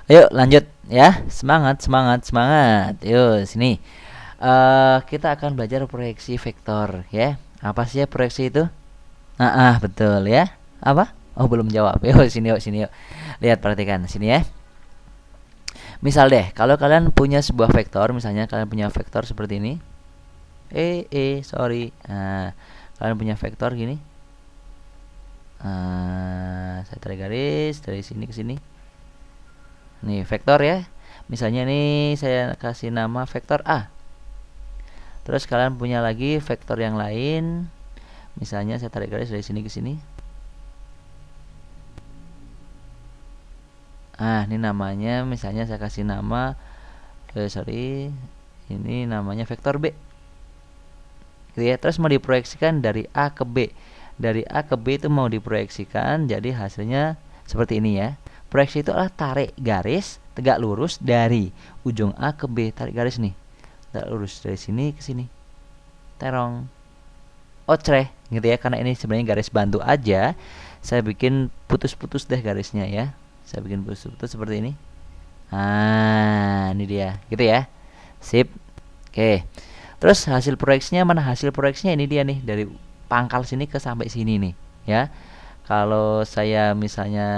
Yuk lanjut ya. Semangat, semangat, semangat. Yuk sini. Kita akan belajar proyeksi vektor ya. Apa sih ya proyeksi itu? Betul ya. Apa? Oh, belum jawab. Yuk sini yuk, sini yuk. Lihat, perhatikan sini ya. Misal deh, kalau kalian punya sebuah vektor, misalnya kalian punya vektor seperti ini. Sorry. Nah, kalian punya vektor gini. Saya tarik garis dari sini ke sini. Nih, vektor ya. Misalnya nih saya kasih nama vektor A. Terus kalian punya lagi vektor yang lain. Misalnya saya tarik garis dari sini ke sini. Ini namanya, misalnya saya kasih nama ini namanya vektor B. Gitu ya. Terus mau diproyeksikan dari A ke B. Dari A ke B itu mau diproyeksikan, jadi hasilnya seperti ini ya. Proyeksi itu adalah tarik garis tegak lurus dari ujung A ke B. Tarik garis nih, tegak lurus dari sini ke sini. Terong. Ocreh gitu ya, karena ini sebenarnya garis bantu aja. Saya bikin putus-putus deh garisnya ya. Saya bikin putus-putus seperti ini. Ini dia, gitu ya. Sip. Oke. Terus hasil proyeksinya mana? Hasil proyeksinya ini dia nih, dari pangkal sini ke sampai sini nih, ya. Kalau saya misalnya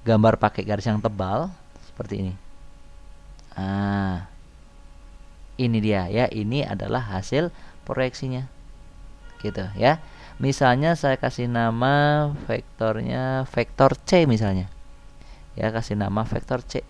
gambar pakai garis yang tebal seperti ini. Ini dia ya, ini adalah hasil proyeksinya. Gitu ya. Misalnya saya kasih nama vektornya vektor C misalnya. Ya, kasih nama vektor C.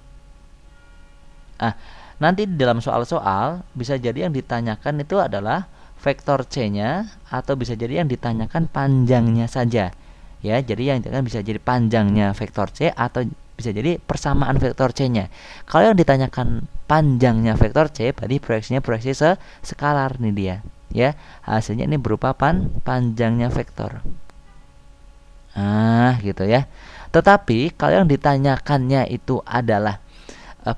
Nanti di dalam soal-soal bisa jadi yang ditanyakan itu adalah vektor C-nya, atau bisa jadi yang ditanyakan panjangnya saja. Ya, jadi yang ditanyakan bisa jadi panjangnya vektor C atau bisa jadi persamaan vektor C-nya. Kalau yang ditanyakan panjangnya vektor C, berarti proyeksinya proyeksi skalar nih dia. Ya, hasilnya ini berupa panjangnya vektor. Gitu ya. Tetapi kalau yang ditanyakannya itu adalah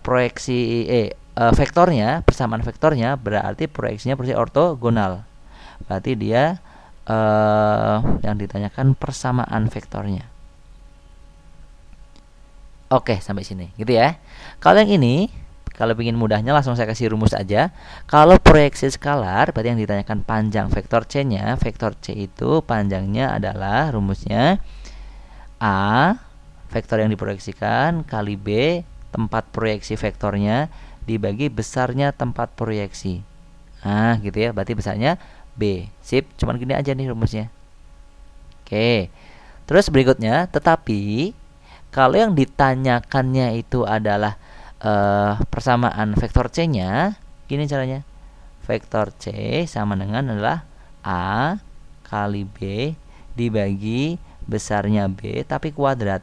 proyeksi vektornya, persamaan vektornya, berarti proyeksinya proyeksi ortogonal. Berarti dia yang ditanyakan persamaan vektornya. Oke, sampai sini gitu ya. Kalau yang ini, kalau ingin mudahnya langsung saya kasih rumus aja. Kalau proyeksi skalar, berarti yang ditanyakan panjang vektor C-nya. Vektor C itu panjangnya adalah rumusnya A, vektor yang diproyeksikan, kali B, tempat proyeksi vektornya, dibagi besarnya tempat proyeksi. Gitu ya, berarti besarnya B. Sip, cuman gini aja nih rumusnya. Oke. Terus berikutnya, tetapi kalau yang ditanyakannya itu adalah persamaan vektor C-nya, gini caranya. Vektor C sama dengan adalah A kali B dibagi besarnya B tapi kuadrat.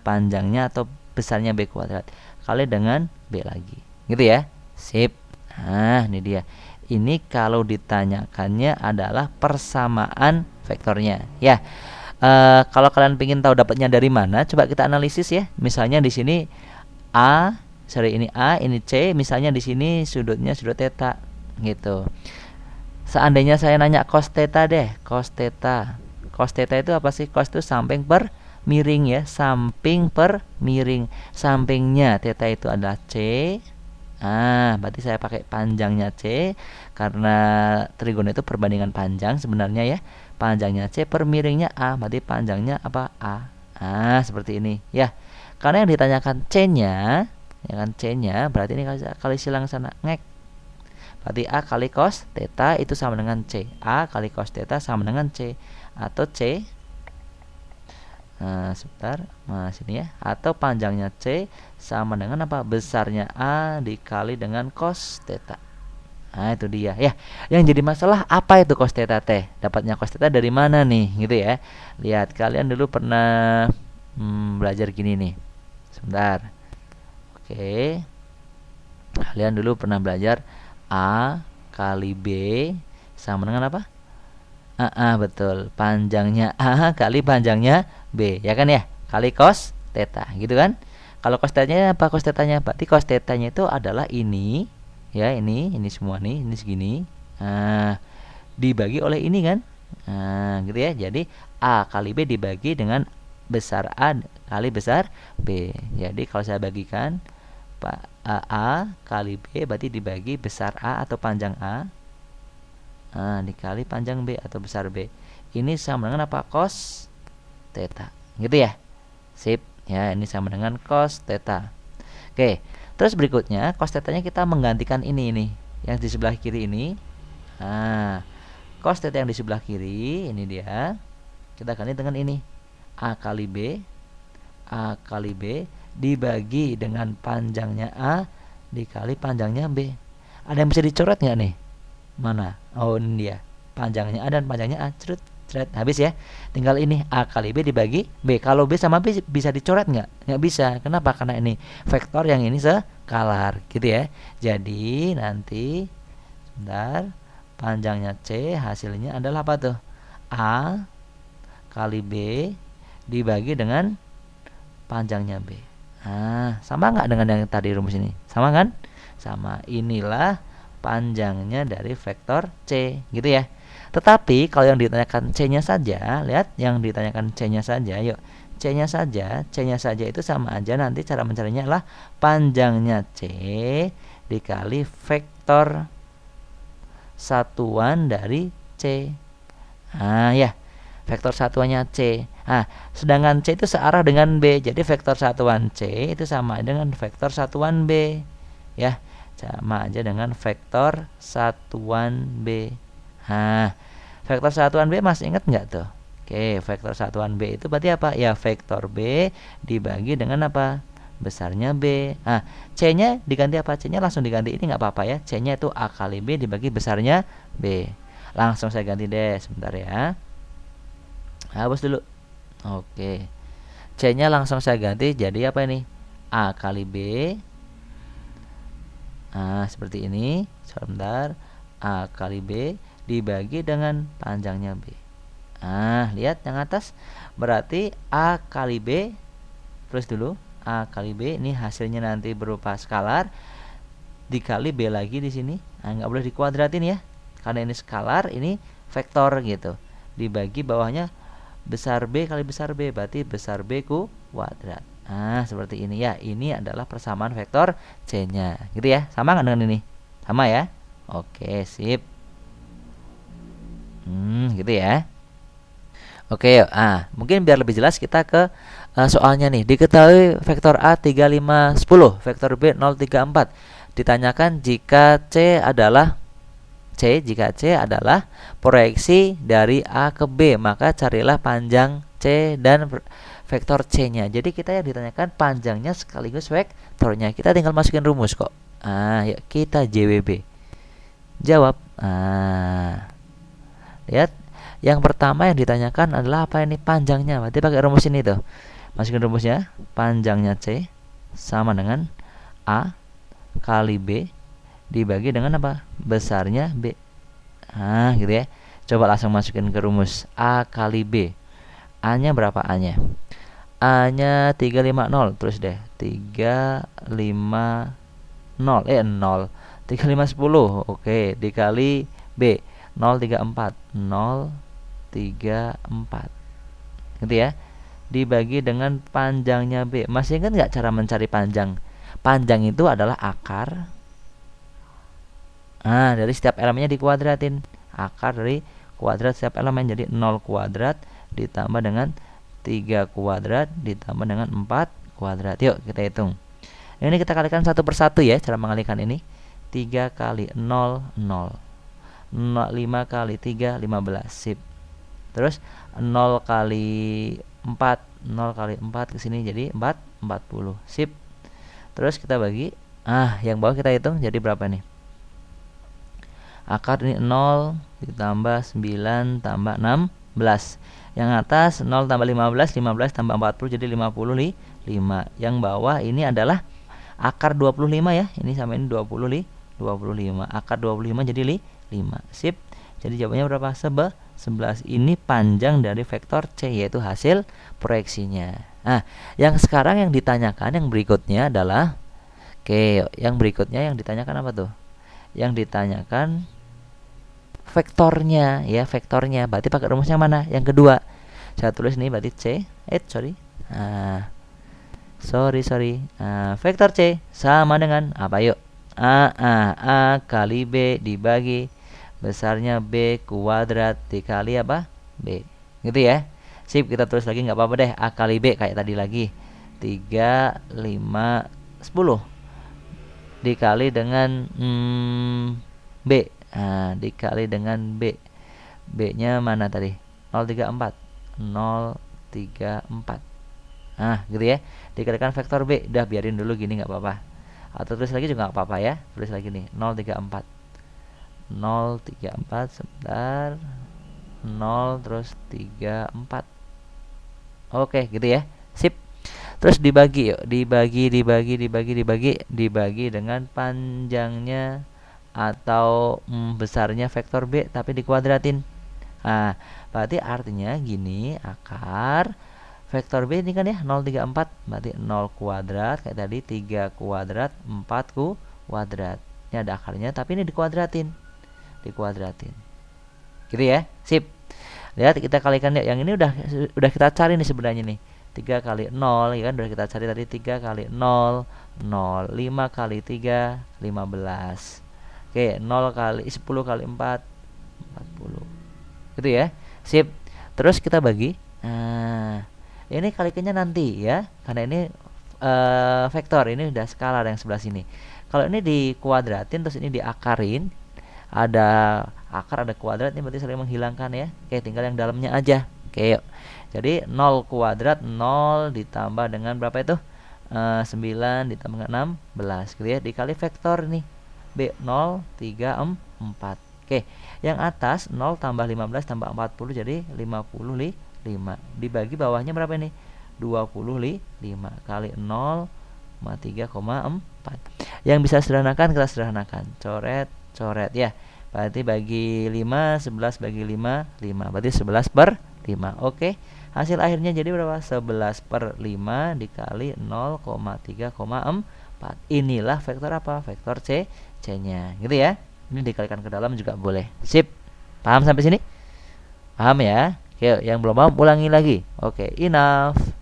Panjangnya atau besarnya B kuadrat kali dengan B lagi. Gitu ya. Sip. Ini dia. Ini kalau ditanyakannya adalah persamaan vektornya. Ya. Kalau kalian ingin tahu dapatnya dari mana, coba kita analisis ya. Misalnya di sini ini A, ini C. Misalnya di sini sudutnya sudut theta, gitu. Seandainya saya nanya cos theta deh, cos theta. Cos theta itu apa sih? Cos itu samping per miring ya, samping per miring. Sampingnya theta itu adalah C. Berarti saya pakai panjangnya C, karena trigon itu perbandingan panjang sebenarnya ya. Panjangnya C per miringnya A, berarti panjangnya apa? A. Seperti ini ya. Karena yang ditanyakan C-nya, ya kan, C-nya berarti ini kali silang sana, ngek. Berarti A kali cos theta itu sama dengan C. A kali cos theta sama dengan C. Atau C, sebentar, sini ya. Atau panjangnya C sama dengan apa? Besarnya A dikali dengan cos theta. Itu dia ya. Yang jadi masalah apa itu cos theta teh? Dapatnya cos theta dari mana nih, gitu ya. Lihat, kalian dulu pernah belajar gini nih. Sebentar. Oke. Kalian dulu pernah belajar A kali B sama dengan apa? Betul. Panjangnya A kali panjangnya B, ya kan ya? Kali cos theta, gitu kan? Kalau cos theta-nya apa? Cos theta-nya berarti cos theta-nya itu adalah ini. Ya, ini semua nih, ini segini. Dibagi oleh ini kan? Gitu ya. Jadi A kali B dibagi dengan besar A kali besar B. Jadi kalau saya bagikan A kali B berarti dibagi besar A atau panjang A, dikali panjang B atau besar B. Ini sama dengan apa? Cos theta. Gitu ya. Sip. Ya, ini sama dengan cos theta. Oke. Terus berikutnya cos theta-nya kita menggantikan ini yang di sebelah kiri ini. Cos theta yang di sebelah kiri ini dia. Kita ganti dengan ini. A kali B dibagi dengan panjangnya A dikali panjangnya B. Ada yang bisa dicoret nggak nih? Mana? Oh, ini dia. Panjangnya A dan panjangnya A. Cerut. Habis ya. Tinggal ini A kali B dibagi B. Kalau B sama B bisa dicoret nggak? Nggak bisa. Kenapa? Karena ini vektor, yang ini skalar, gitu ya. Jadi nanti sebentar, panjangnya C hasilnya adalah apa tuh? A kali B dibagi dengan panjangnya B. Sama nggak dengan yang tadi rumus ini? Sama kan? Sama. Inilah panjangnya dari vektor C, gitu ya. Tetapi kalau yang ditanyakan C-nya saja, lihat yang ditanyakan C-nya saja, yuk. C-nya saja itu sama aja, nanti cara mencarinya adalah panjangnya C dikali vektor satuan dari C. Ya. Vektor satuannya C. Sedangkan C itu searah dengan B, jadi vektor satuan C itu sama dengan vektor satuan B. Ya, sama aja dengan vektor satuan B. Vektor satuan B masih ingat nggak tuh? Oke, vektor satuan B itu berarti apa? Ya, vektor B dibagi dengan apa? Besarnya B. C-nya diganti apa? C-nya langsung diganti ini nggak apa-apa ya. C-nya itu A kali B dibagi besarnya B. Langsung saya ganti deh, sebentar ya. Hapus dulu. Oke. C-nya langsung saya ganti jadi apa ini? A kali B. Seperti ini. Sebentar. A kali B dibagi dengan panjangnya B. Lihat yang atas. Berarti A kali B. Terus dulu. A kali B ini hasilnya nanti berupa skalar dikali B lagi di sini. Nggak boleh dikuadratin ya. Karena ini skalar, ini vektor gitu. Dibagi bawahnya besar B kali besar B, berarti besar B kuadrat. Seperti ini ya. Ini adalah persamaan vektor C-nya. Gitu ya. Sama nggak dengan ini? Sama ya. Oke, sip. Gitu ya. Oke, yuk. Mungkin biar lebih jelas kita ke soalnya nih. Diketahui vektor A 3, 5, 10, vektor B 0, 3, 4. Ditanyakan jika C adalah proyeksi dari A ke B, maka carilah panjang C dan vektor C-nya. Jadi kita yang ditanyakan panjangnya sekaligus vektornya. Kita tinggal masukin rumus kok. Yuk kita JWB. Jawab. Lihat, yang pertama yang ditanyakan adalah apa ini? Panjangnya. Berarti pakai rumus ini tuh. Masukin rumusnya. Panjangnya C sama dengan A kali B dibagi dengan apa? Besarnya B. Gitu ya. Coba langsung masukin ke rumus. A kali B. A-nya berapa A-nya? A-nya 350. Terus deh. 350. 0. 3510. Oke, dikali B. 034. 034. Gitu ya. Dibagi dengan panjangnya B. Masih ingat nggak cara mencari panjang? Panjang itu adalah akar. Dari setiap elemennya dikuadratin. Akar dari kuadrat setiap elemen. Jadi 0 kuadrat ditambah dengan 3 kuadrat ditambah dengan 4 kuadrat. Yuk kita hitung. Ini kita kalikan satu persatu ya, cara mengalikan ini. 3 kali 0, 0. 5 kali 3, 15. Sip. Terus 0 kali 4, 0 kali 4 ke sini jadi 40. Sip. Terus kita bagi. Yang bawah kita hitung jadi berapa nih? Akar ini 0 ditambah 9 tambah 16. Yang atas 0 tambah 15, 15 tambah 40 jadi 55. Yang bawah ini adalah akar 25 ya. Ini sama ini 25. Akar 25 jadi 5. Sip. Jadi jawabannya berapa? 11. Ini panjang dari vektor C, yaitu hasil proyeksinya. Yang sekarang yang ditanyakan yang berikutnya adalah yang berikutnya yang ditanyakan apa tuh? Yang ditanyakan vektornya ya, vektornya. Berarti pakai rumusnya mana? Yang kedua. Saya tulis nih berarti C. Sorry. Sorry. Vektor C sama dengan apa yuk? A kali B dibagi besarnya B kuadrat dikali apa? B. Gitu ya. Sip, kita tulis lagi nggak apa-apa deh. A kali B kayak tadi lagi. 3, 5, 10 dikali dengan B. Dikali dengan B. B-nya mana tadi? 034. Gitu ya. Dikalikan vektor B. Udah biarin dulu gini nggak apa-apa. Atau tulis lagi juga nggak apa-apa ya. Tulis lagi nih 034 sebentar. 0 terus 34. Oke, gitu ya. Sip. Terus dibagi yuk. Dibagi dengan panjangnya atau besarnya vektor B tapi dikuadratin. Berarti artinya gini, akar vektor B ini kan ya 034, berarti 0 kuadrat kayak tadi, 3 kuadrat, 4 kuadrat. Ini ada akarnya tapi ini dikuadratin. Gitu ya. Sip. Lihat kita kalikan ya. Yang ini udah kita cari nih sebenarnya nih. 3 kali 0 ya kan udah kita cari tadi. 3 kali 0 0, 5 kali 3 15. Oke, 0 kali 10 kali 4 40. Gitu ya. Sip. Terus kita bagi. Ini kalikannya nanti ya. Karena ini vektor, ini udah skalar yang sebelah sini. Kalau ini dikuadratin terus ini diakarin, ada akar ada kuadrat, ini berarti saling menghilangkan ya. Oke, tinggal yang dalamnya aja. Oke, yuk. Jadi 0 kuadrat 0 ditambah dengan berapa itu? 9 ditambah dengan 16 gitu ya. Dikali vektor nih. B 0 3 4. Oke, yang atas 0 tambah 15 tambah 40 jadi 55. Dibagi bawahnya berapa ini? 25 kali 0,3,4. Yang bisa sederhanakan kita sederhanakan. Coret ya. Berarti bagi 5, 11 bagi 5, 5. Berarti 11/5. Oke. Hasil akhirnya jadi berapa? 11/5 dikali 0,3,4. Inilah vektor apa? Vektor C-nya. Gitu ya. Ini dikalikan ke dalam juga boleh. Sip. Paham sampai sini? Paham ya? Oke, yang belum paham ulangi lagi. Oke, enough.